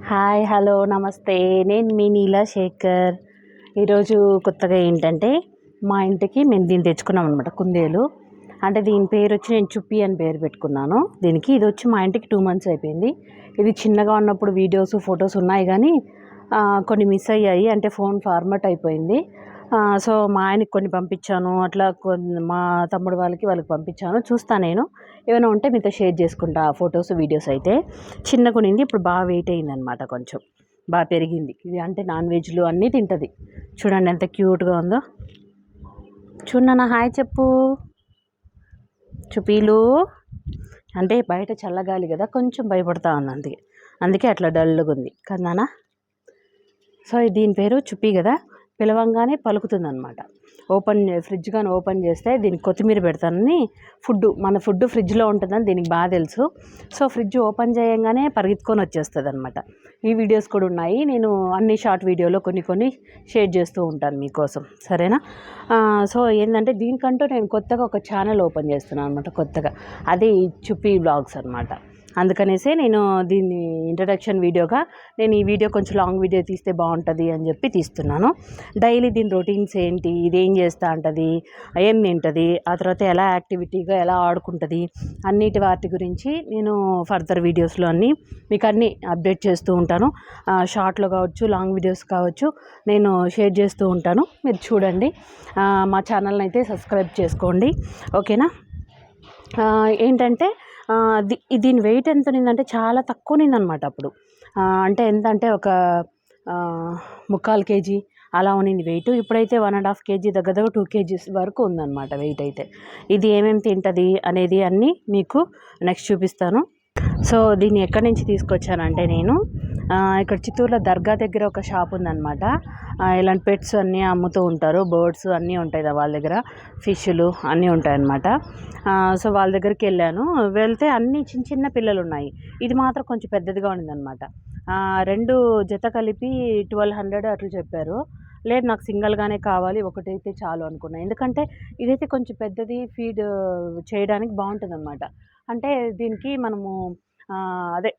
Hi hello నమస్తే. నేను మీ నీలా శేఖర్. ఈరోజు కొత్తగా ఏంటంటే మా ఇంటికి మేము దీన్ని తెచ్చుకున్నాం అనమాట, కుందేలు. అంటే దీని పేరు వచ్చి నేను చుప్పి అని పేరు పెట్టుకున్నాను దీనికి. ఇది వచ్చి మా ఇంటికి 2 months అయిపోయింది. ఇది చిన్నగా ఉన్నప్పుడు వీడియోస్ ఫొటోస్ ఉన్నాయి కానీ కొన్ని మిస్ అయ్యాయి, అంటే ఫోన్ ఫార్మాట్ అయిపోయింది. సో మా ఆయనకి కొన్ని పంపించాను, అట్లా మా తమ్ముడు వాళ్ళకి పంపించాను. చూస్తాను, నేను ఏమైనా ఉంటే మీతో షేర్ చేసుకుంటా ఫొటోస్ వీడియోస్. అయితే చిన్నగా ఉన్నింది, ఇప్పుడు బాగా వెయిట్ అయిందనమాట, కొంచెం బాగా పెరిగింది. ఇది అంటే నాన్ వెజ్లు అన్నీ తింటుంది. చూడండి ఎంత క్యూట్గా ఉందో. చూడన్నా, హాయ్ చెప్పు చుపీలు. అంటే బయట చల్లగాలి కదా, కొంచెం భయపడతా ఉంది, అందుకే అట్లా డల్గా ఉంది కదా. సో దీని పేరు చుప్పి కదా, పిలవంగానే పలుకుతుంది అనమాట. ఫ్రిడ్జ్ కానీ ఓపెన్ చేస్తే దీనికి కొత్తిమీర పెడతానని, మన ఫుడ్ ఫ్రిడ్జ్లో ఉంటుందని దీనికి బాగా తెలుసు. సో ఫ్రిడ్జ్ ఓపెన్ చేయంగానే పరిగెత్తుకొని వచ్చేస్తుంది అనమాట. ఈ వీడియోస్ కూడా ఉన్నాయి, నేను అన్ని షార్ట్ వీడియోలో కొన్ని షేర్ చేస్తూ ఉంటాను మీకోసం, సరేనా. సో ఏంటంటే దీనికంటూ నేను కొత్తగా ఒక ఛానల్ ఓపెన్ చేస్తున్నాను అనమాట, కొత్తగా. అదే ఈ చుప్పి వ్లాగ్స్ అనమాట. అందుకనేసే నేను దీన్ని ఇంట్రడక్షన్ వీడియోగా, నేను ఈ వీడియో కొంచెం లాంగ్ వీడియో తీస్తే బాగుంటుంది అని చెప్పి తీస్తున్నాను. డైలీ దీని రొటీన్స్ ఏంటి, ఇది ఏం చేస్తూ ఉంటుంది, ఏం తింటుంది, ఆ తర్వాత ఎలా యాక్టివిటీగా ఎలా ఆడుకుంటుంది, వాటి గురించి నేను ఫర్దర్ వీడియోస్లో మీకు అన్నీ అప్డేట్ చేస్తూ ఉంటాను. షార్ట్లో కావచ్చు, లాంగ్ వీడియోస్ కావచ్చు, నేను షేర్ చేస్తూ ఉంటాను. మీరు చూడండి, మా ఛానల్ని అయితే సబ్స్క్రైబ్ చేసుకోండి, ఓకేనా. ఏంటంటే దీని వెయిట్ ఎంత ఉన్నిందంటే చాలా తక్కువ ఉన్నిందనమాట అప్పుడు. అంటే ఎంత అంటే ఒక 3/4 kg అలా ఉన్నింది వెయిట్. ఇప్పుడైతే 1.5 kg, దగ్గర 2 kgs వరకు ఉందన్నమాట వెయిట్ అయితే. ఇది ఏమేమి తింటుంది అనేది అన్నీ మీకు నెక్స్ట్ చూపిస్తాను. సో దీన్ని ఎక్కడి నుంచి తీసుకొచ్చానంటే, నేను ఇక్కడ చిత్తూరులో దర్గా దగ్గర ఒక షాప్ ఉందన్నమాట. ఇలాంటి పెట్స్ అన్నీ అమ్ముతూ ఉంటారు, బర్డ్స్ అన్నీ ఉంటాయి వాళ్ళ దగ్గర, ఫిష్లు అన్నీ ఉంటాయన్నమాట. సో వాళ్ళ దగ్గరికి వెళ్ళాను, వెళ్తే అన్నీ చిన్న పిల్లలు ఉన్నాయి. ఇది మాత్రం కొంచెం పెద్దదిగా ఉండిందనమాట. 2 జత కలిపి 1200 అట్లా చెప్పారు. లేదు, నాకు సింగిల్గానే కావాలి, ఒకటైతే చాలు అనుకున్నాను. ఎందుకంటే ఇదైతే కొంచెం పెద్దది, ఫీడ్ చేయడానికి బాగుంటుంది అనమాట. అంటే దీనికి మనము అదే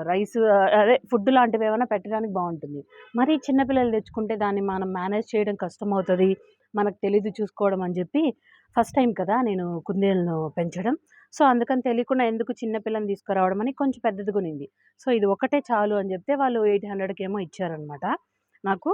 రైస్, అదే ఫుడ్ లాంటివి ఏమైనా పెట్టడానికి బాగుంటుంది. మరి చిన్నపిల్లలు తెచ్చుకుంటే దాన్ని మనం మేనేజ్ చేయడం కష్టమవుతుంది, మనకు తెలీదు చూసుకోవడం అని చెప్పి, ఫస్ట్ టైం కదా నేను కుందేలను పెంచడం. సో అందుకని తెలియకుండా ఎందుకు చిన్నపిల్లని తీసుకురావడం అని కొంచెం పెద్దదిగా ఉన్నింది. సో ఇది ఒకటే చాలు అని చెప్తే వాళ్ళు 800కి ఏమో ఇచ్చారనమాట నాకు.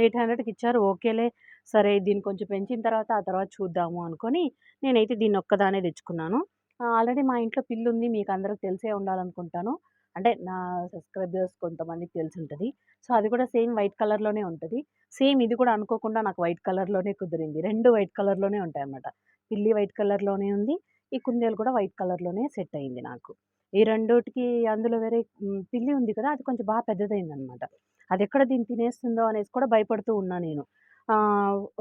800కి ఇచ్చారు, ఓకేలే సరే దీన్ని కొంచెం పెంచిన తర్వాత ఆ తర్వాత చూద్దాము అనుకొని నేనైతే దీన్ని ఒక్కదానే తెచ్చుకున్నాను. ఆల్రెడీ మా ఇంట్లో పిల్లుంది, మీకు అందరికి తెలిసే ఉండాలనుకుంటాను. అంటే నా సబ్స్క్రైబర్స్ కొంతమందికి తెలిసుంటది. సో అది కూడా సేమ్ వైట్ కలర్‌లోనే ఉంటది. సేమ్ ఇది కూడా అనుకోకుండా నాకు వైట్ కలర్‌లోనే కుదిరింది. 2 వైట్ కలర్‌లోనే ఉంటాయన్నమాట. పిల్లి వైట్ కలర్‌లోనే ఉంది, ఈ కుందేలు కూడా వైట్ కలర్‌లోనే సెట్ అయింది నాకు. ఈ రెండోటికి అందులో వేరే పిల్లి ఉంది కదా, అది కొంచెం బాగా పెద్దదయిందనమాట. అదెక్కడ దీన్ని తినేస్తుందో అనేసి కూడా భయపడుతూ ఉన్నా నేను.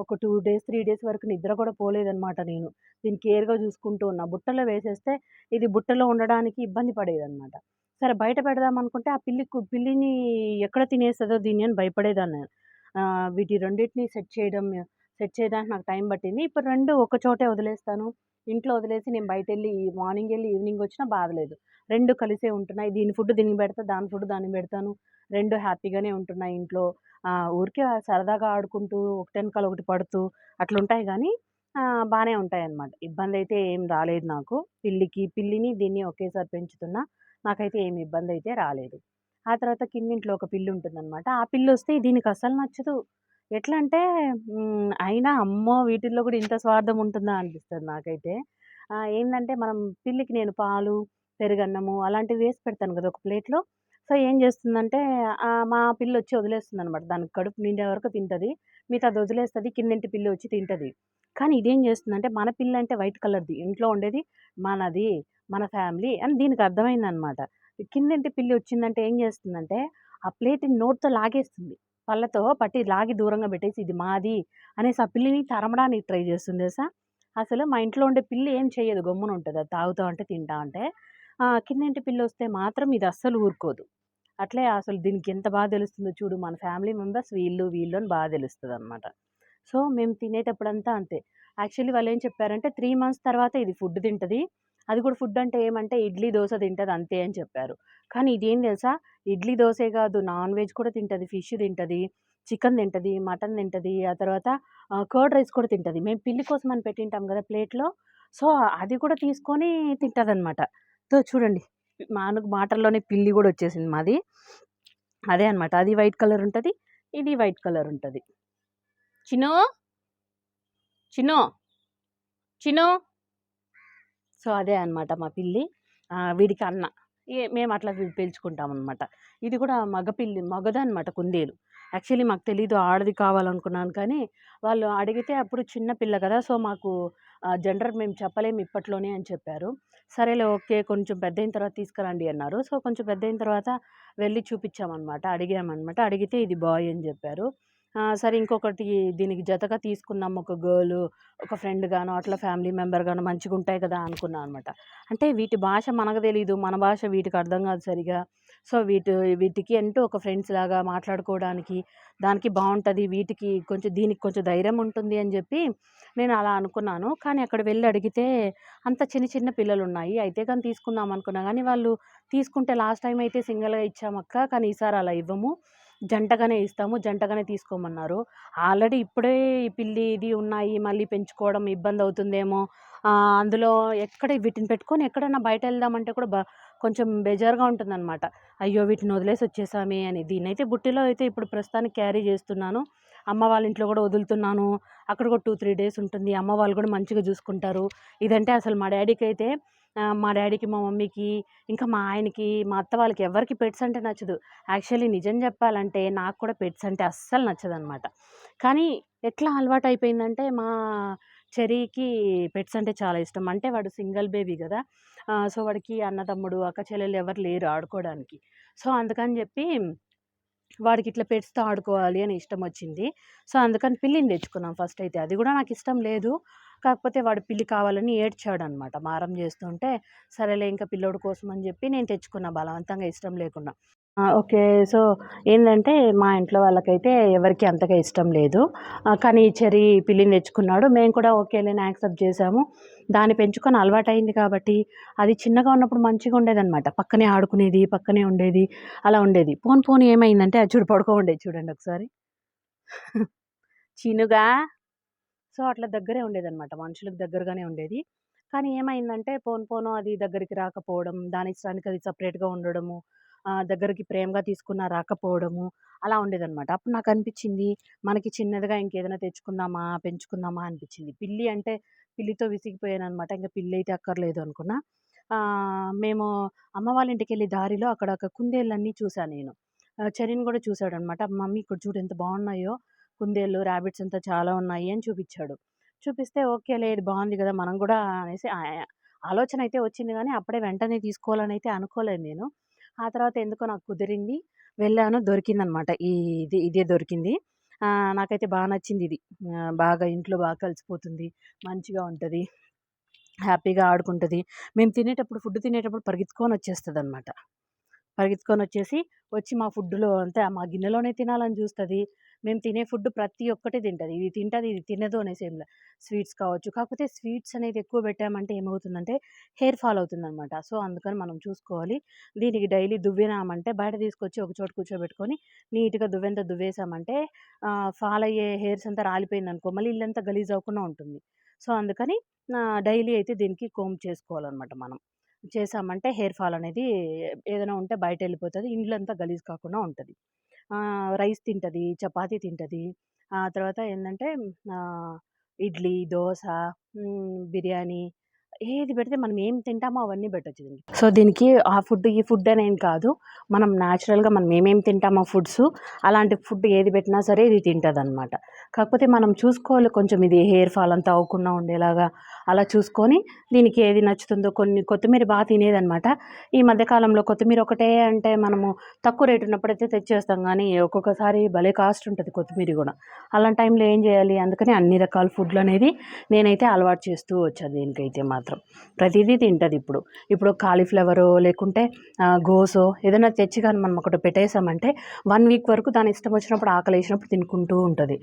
ఒక 2 డేస్, 3 డేస్ వరకు నిద్ర కూడా పోలేదనమాట నేను. దీన్ని కేర్‌గా చూసుకుంటూ ఉన్నా. బుట్టలో వేసేస్తే ఇది బుట్టలో ఉండడానికి ఇబ్బంది పడేదనమాట. సరే బయట పెడదామనుకుంటే ఆ పిల్లిని ఎక్కడ తినేస్తదో దీన్ని అని భయపడేదాన్ని. వీటి రెండిటిని సెట్ చేయడానికి నాకు టైం పట్టింది. ఇప్పుడు 2 ఒక చోటే వదిలేస్తాను. ఇంట్లో వదిలేసి నేను బయటెళ్ళి మార్నింగెళ్ళి ఈవినింగ్ వచ్చినా బాధలేదు. 2 కలిసే ఉంటున్నాయి. దీని ఫుడ్ దీనికి పెడతా, దాని ఫుడ్ దానికి పెడతాను. 2 హ్యాపీగానే ఉంటున్నాయి ఇంట్లో. ఊరికే సరదాగా ఆడుకుంటూ ఒకటెనకాల ఒకటి పడుతూ అట్లుంటాయి గానీ బానే ఉంటాయన్నమాట. ఇబ్బందయితే ఏం రాలేదు నాకు. పిల్లిని దీన్ని ఒకేసారి పెంచుతున్నా. నాకైతే ఏమి ఇబ్బందయితే రాలేదు. ఆ తర్వాత కిందింట్లో ఒక పిల్లుంటుందనమాట. ఆ పిల్లొస్తే దీనికస్సలు నచ్చదు. ఎట్లా అంటే అయినా అమ్మో! వీటిల్లో కూడా ఇంత స్వార్థం ఉంటుందా అనిపిస్తది నాకైతే. ఏందంటే మనం పిల్లికి నేను పాలు, పెరుగన్నము అలాంటివి వేసి పెడతాను గదా ఒక ప్లేట్‌లో. సో ఏం చేస్తుందంటే మా పిల్లొచ్చి వదిలేస్తుందనమాట. దానికి కడుపు నిండే వరకు తింటది. మిగతాది వదిలేస్తది. కిందింటి పిల్లి వచ్చి తింటది. కానీ ఇదేం చేస్తుందంటే, మన పిల్లంటే వైట్ కలర్‌ది, ఇంట్లో ఉండేది మనది, మన ఫ్యామిలీ అని దీనికి అర్థమైందనమాట. కిందింటి పిల్లి వచ్చిందంటే ఏం చేస్తుందంటే, ఆ ప్లేట్‌ని నోటితో లాగేస్తుంది. పళ్ళతో పట్టి లాగి దూరంగా పెట్టేసి ఇది మాది అనేసి ఆ పిల్లిని తరమడానికి ట్రై చేస్తుంది తెలుసా! అసలు మా ఇంట్లో ఉండే పిల్లి ఏం చెయ్యదు, గమ్మునుంటది. అది తాగుతా ఉంటే, తింటా ఉంటే. కిందింటి పిల్లొస్తే మాత్రం ఇది అస్సలు ఊరుకోదు. అట్లే అసలు దీనికి ఎంత బాగా తెలుస్తుందో చూడు, మన ఫ్యామిలీ మెంబర్స్ వీళ్ళు అని బాగా తెలుస్తదనమాట. సో మేము తినేటప్పుడంతా అంతే. యాక్చువల్లీ వాళ్ళేం చెప్పారంటే 3 మంత్స్ తర్వాత ఇది ఫుడ్ తింటది. అది కూడా ఫుడ్ అంటే ఏమంటే ఇడ్లీ, దోస తింటది అంతే అని చెప్పారు. కానీ ఇదేం తెలుసా? ఇడ్లీ, దోసే కాదు నాన్ వెజ్ కూడా తింటది. ఫిష్ తింటది, చికెన్ తింటది, మటన్ తింటది. ఆ తర్వాత కర్డ్ రైస్ కూడా తింటది. మేము పిల్లి కోసం అని పెట్టింటాం కదా ప్లేట్‌లో. సో, అది కూడా తీసుకొని తింటదనమాట. చూడండి మనకు మాటల్లోనే పిల్లి కూడా వచ్చేసింది మాది. అదే అనమాట. అది వైట్ కలర్ ఉంటది. ఇది వైట్ కలర్ ఉంటది. చిన్నూ, చిన్నూ, చిన్నూ. సో, అదే అనమాట మా పిల్లి. వీడికి అన్న. మేము అట్లా పిలుచుకుంటామనమాట. ఇది కూడా మగ పిల్లి మగదనమాట కుందేలు. యాక్చువల్లీ మాకు తెలీదు ఆడది కావాలనుకున్నాను కానీ, వాళ్ళు అడిగితే అప్పుడు చిన్న పిల్ల కదా! సో, మాకు జెండర్ మేము చెప్పలేము ఇప్పట్లోనే అని చెప్పారు. సరేలే ఓకే. కొంచెం పెద్దయిన తర్వాత తీసుకురండి అన్నారు. సో, కొంచెం పెద్దయిన తర్వాత వెళ్లి చూపిచ్చామనమాట. అడిగామనమాట. అడిగితే ఇది బాయ్ అని జెప్పారు. సరే ఇంకొకటి దీనికి జతగా తీసుకుందాం ఒక గర్లు, ఒక ఫ్రెండ్ గానో, అట్లా ఫ్యామిలీ మెంబర్ గానో మంచిగుంటాయి కదా అనుకున్నా అనమాట. అంటే వీటి భాష మనకు తెలీదు. మన భాష వీటికి అర్థం కాదు సరిగ్గా. సో, వీటికి అంటూ ఒక ఫ్రెండ్స్ లాగా మాట్లాడుకోవడానికి, దానికి బావుంటది. వీటికి కొంచెం దీనికి కొంచెం ధైర్యం ఉంటుంది అని జెప్పి నేను అలా అనుకున్నాను. కానీ అక్కడ వెళ్లి అడిగితే అంత చిన్న చిన్న పిల్లలున్నాయి. అయితే గాని తీసుకుందాం అనుకున్నా గానీ వాళ్ళు తీసుకుంటే లాస్ట్ టైమ్ అయితే సింగిల్‌గా ఇచ్చామక్క. కానీ ఈసారి అలా ఇవ్వము. జంటగానే ఇస్తాము. జంటగానే తీసుకోమన్నారు. ఆల్రెడీ ఇప్పుడే ఈ పిల్లి ఇది ఉన్నాయి. మళ్ళీ పెంచుకోవడం ఇబ్బందవుతుందేమో. అందులో ఎక్కడ వీటిని పెట్టుకొని ఎక్కడన్నా బయటెళ్దామంటే కూడా కొంచెం బేజారుగా ఉంటుందనమాట. అయ్యో! వీటిని వదిలేసి వచ్చేసామే అని. దీన్నైతే బుట్టిలో అయితే ఇప్పుడు ప్రస్తుతానికి క్యారీ చేస్తున్నాను. అమ్మ వాళ్ళ ఇంట్లో కూడా వదులుతున్నాను. అక్కడ కూడా 2, 3 డేస్ ఉంటుంది. అమ్మ వాళ్ళు కూడా మంచిగా చూసుకుంటారు. ఇదంటే అసలు మా డ్యాడీకైతే మా డ్యాడీకి, మా మమ్మీకి, ఇంకా మా ఆయనకి, మా అత్త వాళ్ళకి ఎవ్వరికీ పెట్స్ అంటే నచ్చదు. యాక్చువల్లీ నిజం చెప్పాలంటే నాకు కూడా పెట్స్ అంటే అస్సలు నచ్చదనమాట. కానీ ఎట్లా అలవాటయిపోయిందంటే మా చెర్రీకి పెట్స్ అంటే చాలా ఇష్టం. అంటే వాడు సింగిల్ బేబీ గదా! సో, వాడికి అన్నదమ్ముడు, అక్క చెల్లెలు ఎవరు లేరు ఆడుకోవడానికి. సో, అందుకని జెప్పి వాడికిట్లా పెట్స్‌తో ఆడుకోవాలి అని ఇష్టమొచ్చింది. సో, అందుకని పిల్లిని తెచ్చుకున్నాం ఫస్టయితే. అది గూడా నాకిష్టం లేదు. కాకపోతే వాడు పిల్లి కావాలని ఏడ్చాడనమాట. మారం జేస్తుంటే, సరేలే ఇంక పిల్లోడి కోసం అని జెప్పి నేను తెచ్చుకున్నా బలవంతంగా ఇష్టం లేకుండా. ఓకే. సో, ఏందంటే మా ఇంట్లో వాళ్ళకైతే ఎవరికీ అంతగా ఇష్టం లేదు. కానీ చెర్రీ పిల్లిని తెచ్చుకున్నాడు. మేము కూడా ఓకేలే అని యాక్సెప్ట్ చేసాము. దాన్ని పెంచుకొని అలవాటయింది కాబట్టి, అది చిన్నగా ఉన్నప్పుడు మంచిగుండేదనమాట. పక్కనే ఆడుకునేది, పక్కనే ఉండేది, అలా ఉండేది. పోను పోను ఏమైందంటే అది చూడు పడుకో ఉండేది చూడండి ఒకసారి. చినుగా సో, అట్లా దగ్గరే ఉండేదనమాట. మనుషులకు దగ్గరగానే ఉండేది. కానీ ఏమైందంటే పోను పోను అది దగ్గరికి రాకపోవడం, దాని ఇష్టానికి అది సెపరేట్‌గా ఉండడము, దగ్గరికి ప్రేమగా తీసుకున్నా రాకపోవడము, అలా ఉండేదనమాట. అప్పుడు నాకనిపిచ్చింది మనకి చిన్నదిగా ఇంకేదైనా తెచ్చుకుందామా, పెంచుకుందామా అనిపిచ్చింది. పిల్లి అంటే పిల్లితో విసిగిపోయాననమాట. ఇంక పిల్లయితే అక్కర్లేదు అనుకున్నా. మేము అమ్మ వాళ్ళ ఇంటికెళ్ళే దారిలో అక్కడ ఒక కుందేళ్ళన్నీ చూసా నేను. చెర్రీని గూడా చూసాడనమాట. మమ్మీ ఇక్కడ చూడు ఎంత బావున్నాయో కుందేళ్ళు, రాబిట్స్ అంతా చాలా ఉన్నాయి అని చూపిచ్చాడు. చూపిస్తే ఓకేలే ఇది బావుంది గదా! మనం గూడా అనేసి ఆలోచనయితే వచ్చింది గానీ, అప్పుడే వెంటనే తీసుకోవాలనైతే అనుకోలేదు నేను. ఆ తర్వాత ఎందుకో నాకు కుదిరింది. వెళ్ళాను దొరికిందనమాట. ఇదే దొరికింది. నాకైతే నచ్చిందిది. బాగా ఇంట్లో బాగా కలిసిపోతుంది. మంచిగా ఉంటది. హ్యాపీగా ఆడుకుంటది. మేము ఫుడ్ తినేటప్పుడు పరిగెత్తుకొనొచ్చేస్తదనమాట. పరిగెత్తుకొనొచ్చేసి, వచ్చి మా ఫుడ్‌లో అంతే మా గిన్నెలోనే తినాలని జూస్తది. మేము తినే ఫుడ్ ప్రతి ఒక్కటి తింటది. ఇది తింటది, ఇది తినదు అనేసేం లే. స్వీట్స్ కావచ్చు. కాకపోతే స్వీట్స్ అనేది ఎక్కువ పెట్టామంటే ఏమవుతుందంటే హెయిర్ ఫాల్ అవుతుందనమాట. సో, అందుకని మనం చూసుకోవాలి. దీనికి డైలీ దువ్వినామంటే బయట తీసుకొచ్చి ఒక చోట కూర్చోబెట్టుకొని నీట్‌గా దువ్వెనతో దువ్వేసామంటే ఫాల్ అయ్యే హెయిర్స్ అంతా రాలిపోయిందనుకో మళ్ళీ ఇల్లంతా గలీజ్ అవ్వకుండా ఉంటుంది. సో, అందుకని డైలీ అయితే దీనికి కోంబ్ చేసుకోవాలనమాట మనం. చేశామంటే హెయిర్ ఫాల్ అనేది ఏదైనా ఉంటే బయటెళ్ళిపోతది. ఇండ్లంతా గలీజ్ కాకుండా ఉంటది. రైస్ తింటది, చపాతీ తింటది. తర్వాత ఏందంటే ఆహ్, ఇడ్లీ, దోస, బిర్యానీ ఏది పెడితే మనం ఏం తింటామో అవన్నీ పెట్టొచ్చు దీనికి. సో, దీనికి ఆ ఫుడ్, ఈ ఫుడ్ అనేం కాదు. మనం నేచురల్‌గా మనం ఏమేం తింటామో ఫుడ్సు, అలాంటి ఫుడ్ ఏది పెట్టినా సరే ఇది తింటదనమాట. కాకపోతే మనం చూసుకోవాలి కొంచెం ఇది హెయిర్ ఫాల్ అంతా అవ్వకుండా ఉండేలాగా అలా చూసుకొని దీనికి ఏది నచ్చుతుందో కొత్తిమీర తినేదనమాట. ఈ మధ్య కాలంలో కొత్తిమీర ఒకటే అంటే మనము తక్కువ రేట్ ఉన్నప్పుడైతే తెచ్చేస్తాం గానీ, ఒక్కొక్కసారి భలే కాస్ట్ ఉంటది కొత్తిమీర గూడా. అలాంటి టైంలో ఏం జేయాలి? అందుకని అన్ని రకాల ఫుడ్‌లనేది నేనైతే అలవాటు చేస్తూ వచ్చా దీనికైతే మాత్రం. మాత్రం ప్రతిదీ తింటుంది. ఇప్పుడు కాలీఫ్లవరో లేకుంటే గోసో ఏదైనా తెచ్చి కానీ మనం ఒకటి పెట్టేసామంటే 1 వీక్ వరకు దాని ఇష్టం వచ్చినప్పుడు ఆకలి వేసినప్పుడు తినుకుంటూ ఉంటుంది.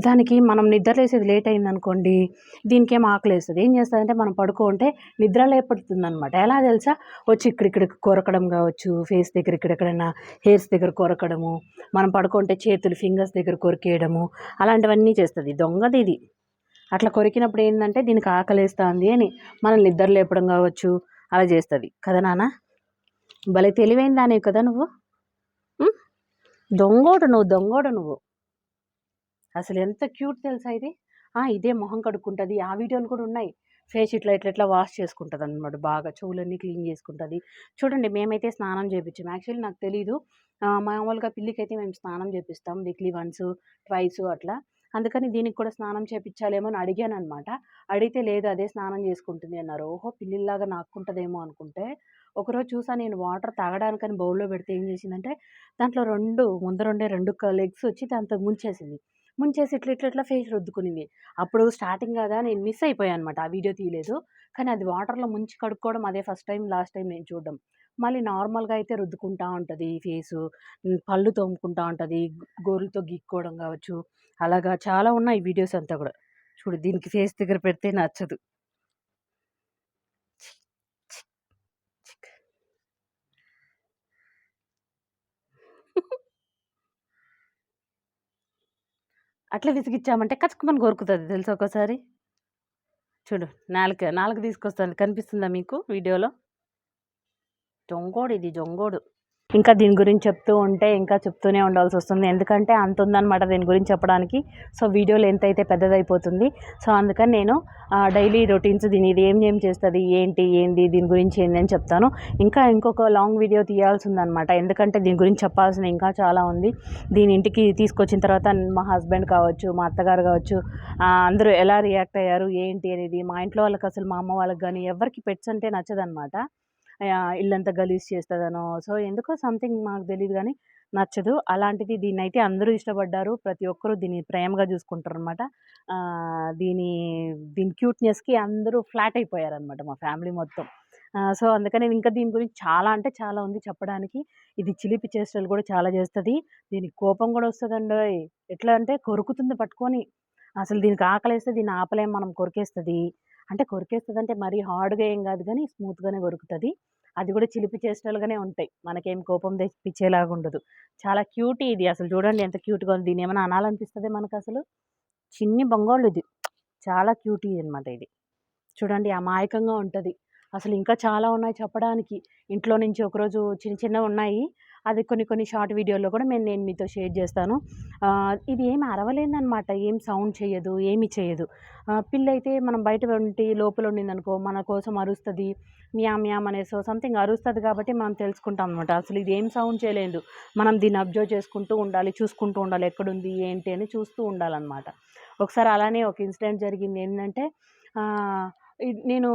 దానికి మనం నిద్ర లేసేది లేట్ అయిందనుకోండి, దీనికేం ఆకలి వేస్తుంది. ఏం చేస్తుందంటే మనం పడుకుంటే నిద్ర లేపడుతుంది అనమాట. ఎలా తెలుసా, వచ్చి ఇక్కడ కొరకడం కావచ్చు, ఫేస్ దగ్గర ఇక్కడెక్కడైనా హెయిర్స్ దగ్గర కొరకడము, మనం పడుకుంటే చేతులు ఫింగర్స్ దగ్గర కొరికేయడము, అలాంటివన్నీ చేస్తుంది. దొంగది ఇది. అట్లా కొరికినప్పుడు ఏంటంటే దీనికి ఆకలేస్తుంది అని మనం నిద్ర లేపడం కావచ్చు, అలా చేస్తుంది కదా నాన్న. భలే తెలివైన దానివి కదా నువ్వు. దొంగోడు నువ్వు అసలు ఎంత క్యూట్ తెలుసా ఇది. ఇదే మొహం కడుక్కుంటుంది. ఆ వీడియోలు కూడా ఉన్నాయి. ఫేస్ ఇట్లా వాష్ చేసుకుంటుంది అనమాట. బాగా చెవులన్నీ క్లీన్ చేసుకుంటుంది. చూడండి, మేమైతే స్నానం చేయించాం. యాక్చువల్లీ నాకు తెలీదు, మామూలుగా పిల్లికైతే మేము స్నానం చేపిస్తాం వీక్లీ వన్స్, ట్వైస్ అట్లా. అందుకని దీనికి కూడా స్నానం చేయించాలేమో అని అడిగాను అనమాట. అడిగితే లేదు, అదే స్నానం చేసుకుంటుంది అన్నారు. ఓహో, పిల్లిలాగా నాకుంటుందేమో అనుకుంటే, ఒకరోజు చూసా నేను వాటర్ తాగడానికని బౌల్లో పెడితే ఏం చేసిందంటే దాంట్లో ముందరుండే 2 లెగ్స్ వచ్చి దాంతో ముంచేసి ఇట్లా ఫేస్ రుద్దుకునింది. అప్పుడు స్టార్టింగ్ కదా, నేను మిస్ అయిపోయాను అనమాట. ఆ వీడియో తీయలేదు. కానీ అది వాటర్లో ముంచి కడుక్కోవడం అదే ఫస్ట్ టైం, లాస్ట్ టైం నేను చూడడం. మళ్ళీ నార్మల్గా అయితే రుద్దుకుంటా ఉంటుంది ఫేసు, పళ్ళు తోముకుంటా ఉంటుంది, గోరులతో గీక్కోవడం కావచ్చు, అలాగా చాలా ఉన్నాయి వీడియోస్ అంతా కూడా. చూడు, దీనికి ఫేస్ దగ్గర పెడితే నచ్చదు. అట్లా విసిగిచ్చామంటే కచ్చుకుమని కొరుకుతుంది తెలుసా ఒక్కోసారి. చూడు, నాలుక తీసుకొస్తాను, కనిపిస్తుందా మీకు వీడియోలో? జొంగోడు. ఇంకా దీని గురించి చెప్తూ ఉంటే ఇంకా చెప్తూనే ఉండాల్సి వస్తుంది, ఎందుకంటే అంత ఉందన్నమాట దీని గురించి చెప్పడానికి. సో వీడియో లెంత్ అయితే పెద్దదైపోతుంది. సో అందుకని నేను డైలీ రొటీన్స్ ఇది ఏం చేస్తుంది, ఏంటి దీని గురించి ఏంటి అని చెప్తాను. ఇంకా ఇంకొక లాంగ్ వీడియో తీయాల్సి ఉందన్నమాట, ఎందుకంటే దీని గురించి చెప్పాల్సిన ఇంకా చాలా ఉంది. దీని ఇంటికి తీసుకొచ్చిన తర్వాత మా హస్బెండ్ కావచ్చు, మా అత్తగారు కావచ్చు, అందరూ ఎలా రియాక్ట్ అయ్యారు ఏంటి అనేది. మా ఇంట్లో వాళ్ళకి అసలు, మా అమ్మ వాళ్ళకి కానీ ఎవరికి పెట్స్ అంటే నచ్చదనమాట. ఇల్లంతా గలీజ్ చేస్తుందనో, సో ఎందుకో సంథింగ్ మాకు తెలియదు కానీ నచ్చదు. అలాంటిది దీన్నైతే అందరూ ఇష్టపడ్డారు. ప్రతి ఒక్కరూ దీన్ని ప్రేమగా చూసుకుంటారనమాట. దీని క్యూట్నెస్కి అందరూ ఫ్లాట్ అయిపోయారనమాట మా ఫ్యామిలీ మొత్తం. సో అందుకని ఇంకా దీని గురించి చాలా అంటే చాలా ఉంది చెప్పడానికి. ఇది చిలిపి చేష్టలు కూడా చాలా చేస్తుంది. దీనికి కోపం కూడా వస్తుందండోయ్. ఎట్లా అంటే కొరుకుతుంది పట్టుకొని. అసలు దీనికి ఆకలేస్తే దీన్ని ఆపలేం మనం, కొరికేస్తుంది. అంటే కొరికేస్తుంది అంటే మరీ హార్డ్గా ఏం కాదు కానీ స్మూత్గానే కొరుకుతుంది. అది కూడా చిలిపి చేష్టలుగానే ఉంటాయి, మనకేం కోపం తెప్పించేలాగా ఉండదు. చాలా క్యూటీ ఇది. అసలు చూడండి ఎంత క్యూట్గా ఉంది. దీన్ని ఏమైనా అనాలనిపిస్తుంది మనకు. అసలు చిన్ని బొంగోళ్ళు ఇది, చాలా క్యూటీ అనమాట ఇది. చూడండి, అమాయకంగా ఉంటుంది. అసలు ఇంకా చాలా ఉన్నాయి చెప్పడానికి. ఇంట్లో నుంచి ఒకరోజు చిన్నవి ఉన్నాయి. అది కొన్ని షార్ట్ వీడియోలో కూడా నేను మీతో షేర్ చేస్తాను. ఇది ఏమి అరవలేదనమాట, ఏం సౌండ్ చేయదు, ఏమి చేయదు. పిల్ల అయితే మనం బయట ఉండి లోపల ఉండిందనుకో మన కోసం అరుస్తుంది, మ్యామ్ అనేసో సంథింగ్ అరుస్తుంది. కాబట్టి మనం తెలుసుకుంటాం అనమాట. అసలు ఇది ఏం సౌండ్ చేయలేదు. మనం దీన్ని అబ్జర్వ్ చేసుకుంటూ ఉండాలి, చూసుకుంటూ ఉండాలి, ఎక్కడుంది ఏంటి అని చూస్తూ ఉండాలన్నమాట. ఒకసారి అలానే ఒక ఇన్సిడెంట్ జరిగింది. ఏంటంటే నేను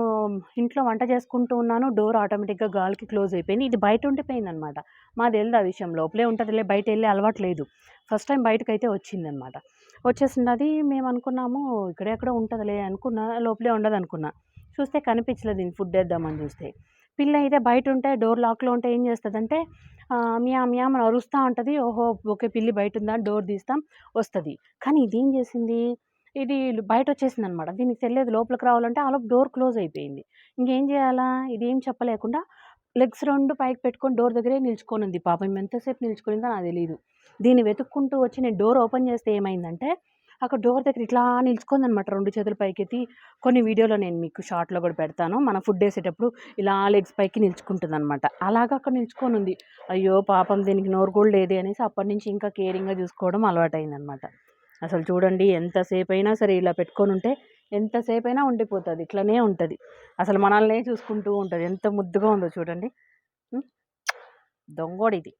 ఇంట్లో వంట చేసుకుంటూ ఉన్నాను. డోర్ ఆటోమేటిక్గా గాలికి క్లోజ్ అయిపోయింది. ఇది బయట ఉండిపోయిందనమాట. మాకు తెలియదు ఆ విషయం. లోపలే ఉంటుందిలే, బయట వెళ్ళే అలవాటు లేదు. ఫస్ట్ టైం బయటకైతే వచ్చిందనమాట. వచ్చేసింది. మేము అనుకున్నాము ఇక్కడెక్కడో ఉంటుందిలే అనుకున్నా, లోపలే ఉండదు అనుకున్నా. చూస్తే కనిపించలేదు. దీన్ని ఫుడ్ వేద్దామని చూస్తే పిల్ల అయితే బయట ఉంటే, డోర్ లాక్లో ఉంటే ఏం చేస్తుందంటే మ్యామ్ అని అరుస్తూ ఉంటుంది. ఓహో, ఓకే పిల్లి బయట ఉందా, డోర్ తీస్తాం, వస్తుంది. కానీ ఇదేం చేసింది, ఇది బయట వచ్చేసిందనమాట. దీనికి తెలియదు లోపలికి రావాలంటే. ఆ లోపు డోర్ క్లోజ్ అయిపోయింది. ఇంకేం చేయాలా, ఇదేం చెప్పలేకుండా లెగ్స్ 2 పైకి పెట్టుకొని డోర్ దగ్గరే నిల్చుకొనుంది. పాపం ఎంతసేపు నిల్చుకునిందో నాకు తెలీదు. దీన్ని వెతుక్కుంటూ వచ్చి నేను డోర్ ఓపెన్ చేస్తే ఏమైందంటే, అక్కడ డోర్ దగ్గర ఇట్లా నిల్చుకుందనమాట 2 చేతులు పైకెత్తి. కొన్ని వీడియోలో నేను మీకు షార్ట్‌లో కూడా పెడతాను. మనం ఫుడ్ వేసేటప్పుడు ఇలా లెగ్స్ పైకి నిల్చుకుంటుందనమాట. అలాగా అక్కడ నిల్చుకొనుంది. అయ్యో పాపం, దీనికి నోరు కూడా లేదే అనేసి అప్పటినుంచి ఇంకా కేరింగ్‌గా చూసుకోవడం అలవాటయిందనమాట. అసలు చూడండి, ఎంతసేపైనా సరే ఇలా పెట్టుకొనుంటే ఎంతసేపైనా ఉండిపోతుంది. ఇట్లనే ఉంటుంది. అసలు మనల్నే చూసుకుంటూ ఉంటుంది. ఎంత ముద్దుగా ఉందో చూడండి. దొంగోడిది.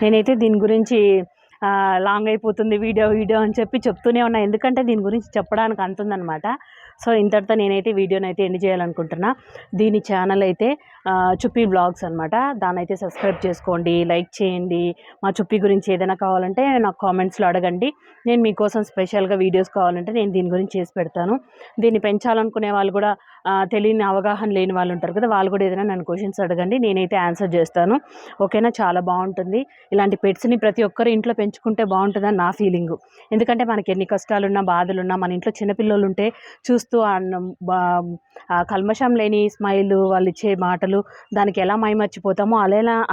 నేనైతే దీని గురించి లాంగ్ అయిపోతుంది వీడియో అని చెప్పి చెప్తూనే ఉన్నా, ఎందుకంటే దీని గురించి చెప్పడానికి అంత ఉందన్నమాట. సో ఇంతటితో నేనైతే వీడియోనైతే ఎండ్ చేయాలనుకుంటున్నా. దీని ఛానల్ అయితే చుప్పీ బ్లాగ్స్ అనమాట. దాన్ని అయితే సబ్స్క్రైబ్ చేసుకోండి, లైక్ చేయండి. మా చుప్పీ గురించి ఏదైనా కావాలంటే నాకు కామెంట్స్లో అడగండి. నేను మీకోసం స్పెషల్గా వీడియోస్ కావాలంటే నేను దీని గురించి చేసి పెడతాను. దీన్ని పెంచాలనుకునే వాళ్ళు కూడా తెలియని అవగాహన లేని వాళ్ళు ఉంటారు కదా, వాళ్ళు కూడా ఏదైనా నన్ను క్వశ్చన్స్ అడగండి, నేనైతే ఆన్సర్ చేస్తాను. ఓకేనా? చాలా బాగుంటుంది. ఇలాంటి పెట్స్ని ప్రతి ఒక్కరు ఇంట్లో పెంచుకుంటే బాగుంటుందని నా ఫీలింగు. ఎందుకంటే మనకి ఎన్ని కష్టాలున్నా బాధలున్నా మన ఇంట్లో చిన్నపిల్లలు ఉంటే చూస్తూ కల్మషం లేని స్మైల్, వాళ్ళు ఇచ్చే మాటలు, దానికి ఎలా మైమర్చిపోతామో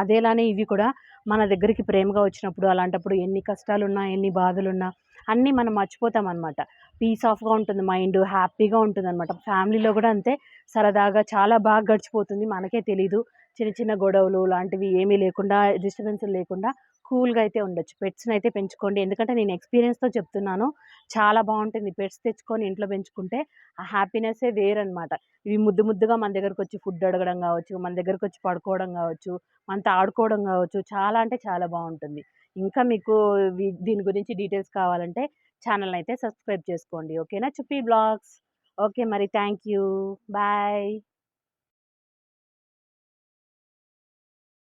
అదేలానే ఇవి కూడా మన దగ్గరికి ప్రేమగా వచ్చినప్పుడు అలాంటప్పుడు ఎన్ని కష్టాలున్నా ఎన్ని బాధలున్నా అన్నీ మనం మర్చిపోతాం అనమాట. పీస్ ఆఫ్గా ఉంటుంది మైండ్, హ్యాపీగా ఉంటుంది అనమాట. ఫ్యామిలీలో కూడా అంతే సరదాగా చాలా బాగా గడిచిపోతుంది, మనకే తెలీదు. చిన్న చిన్న గొడవలు లాంటివి ఏమీ లేకుండా, డిస్టర్బెన్స్లు లేకుండా కూల్గా అయితే ఉండొచ్చు. పెట్స్ని అయితే పెంచుకోండి. ఎందుకంటే నేను ఎక్స్పీరియన్స్తో చెప్తున్నాను. చాలా బాగుంటుంది పెట్స్ తెచ్చుకొని ఇంట్లో పెంచుకుంటే. ఆ హ్యాపీనెస్సే వేరనమాట. ఇవి ముద్దు ముద్దుగా మన దగ్గరకు వచ్చి ఫుడ్ అడగడం కావచ్చు, మన దగ్గరకు వచ్చి పడుకోవడం కావచ్చు, మనతో ఆడుకోవడం కావచ్చు, చాలా అంటే చాలా బాగుంటుంది. ఇంకా మీకు దీని గురించి డీటెయిల్స్ కావాలంటే ఛానల్ అయితే సబ్స్క్రైబ్ చేసుకోండి. ఓకేనా? చుప్పీ బ్లాగ్స్. ఓకే మరి, థ్యాంక్ యూ. బాయ్.